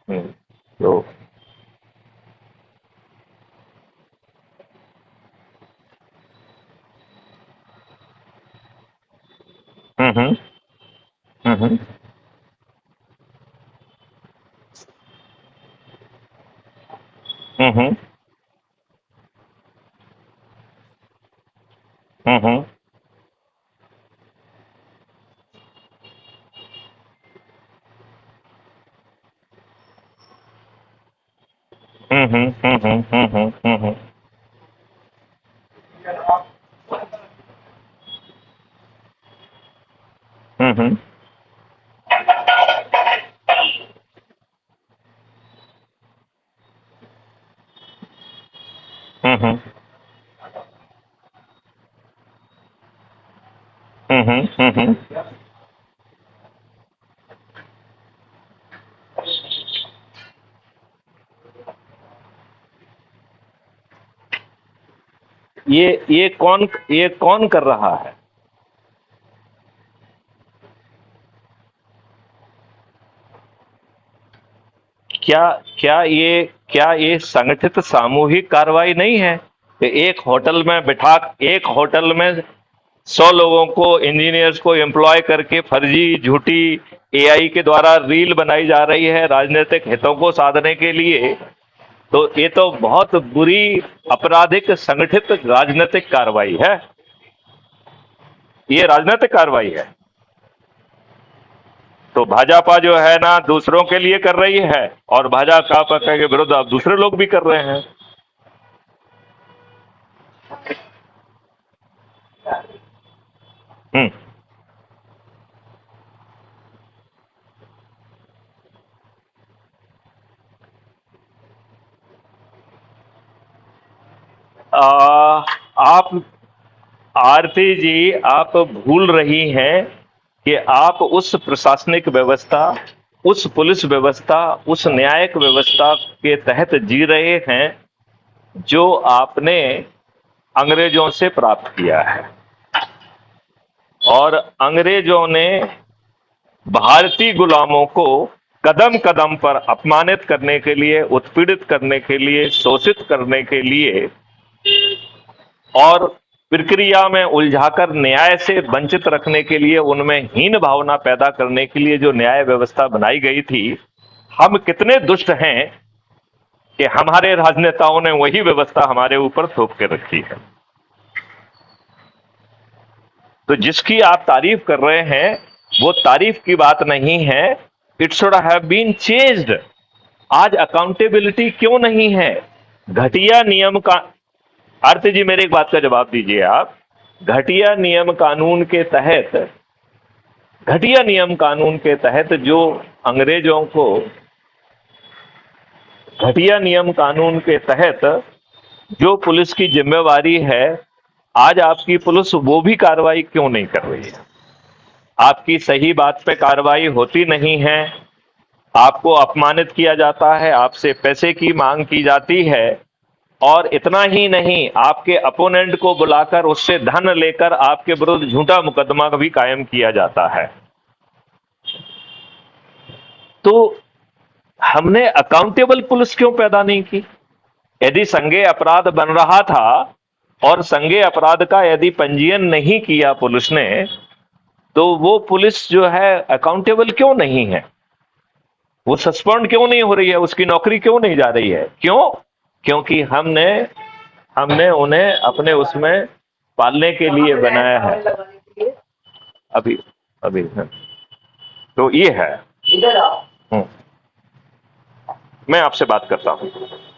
हम्म, तो हम्म हम्म हम्म हम्म हम्म हम्म हम्म हम्म। ये कौन कर रहा है? क्या क्या ये संगठित सामूहिक कार्रवाई नहीं है कि एक होटल में 100 लोगों को, इंजीनियर्स को एम्प्लॉय करके फर्जी झूठी एआई के द्वारा रील बनाई जा रही है राजनीतिक हितों को साधने के लिए? तो ये तो बहुत बुरी आपराधिक संगठित राजनीतिक कार्रवाई है। ये राजनीतिक कार्रवाई है। तो भाजपा जो है ना दूसरों के लिए कर रही है, और भाजपा के विरुद्ध अब दूसरे लोग भी कर रहे हैं। हम्म। आप आरती जी, आप भूल रही हैं कि आप उस प्रशासनिक व्यवस्था, उस पुलिस व्यवस्था, उस न्यायिक व्यवस्था के तहत जी रहे हैं जो आपने अंग्रेजों से प्राप्त किया है। और अंग्रेजों ने भारतीय गुलामों को कदम कदम पर अपमानित करने के लिए, उत्पीड़ित करने के लिए, शोषित करने के लिए और प्रक्रिया में उलझाकर न्याय से वंचित रखने के लिए, उनमें हीन भावना पैदा करने के लिए जो न्याय व्यवस्था बनाई गई थी, हम कितने दुष्ट हैं कि हमारे राजनेताओं ने वही व्यवस्था हमारे ऊपर थोप के रखी है। तो जिसकी आप तारीफ कर रहे हैं, वो तारीफ की बात नहीं है। It should have been changed. आज अकाउंटेबिलिटी क्यों नहीं है? घटिया नियम का, आरती जी मेरे एक बात का जवाब दीजिए आप। घटिया नियम कानून के तहत घटिया नियम कानून के तहत जो अंग्रेजों को, घटिया नियम कानून के तहत जो पुलिस की जिम्मेवारी है, आज आपकी पुलिस वो भी कार्रवाई क्यों नहीं कर रही है? आपकी सही बात पे कार्रवाई होती नहीं है। आपको अपमानित किया जाता है, आपसे पैसे की मांग की जाती है, और इतना ही नहीं, आपके अपोनेंट को बुलाकर उससे धन लेकर आपके विरुद्ध झूठा मुकदमा भी कायम किया जाता है। तो हमने अकाउंटेबल पुलिस क्यों पैदा नहीं की? यदि संज्ञेय अपराध बन रहा था और संज्ञेय अपराध का यदि पंजीयन नहीं किया पुलिस ने, तो वो पुलिस जो है अकाउंटेबल क्यों नहीं है? वो सस्पेंड क्यों नहीं हो रही है? उसकी नौकरी क्यों नहीं जा रही है? क्यों? क्योंकि हमने हमने उन्हें अपने उसमें पालने के लिए बनाया है। अभी अभी तो ये है। मैं आपसे बात करता हूं।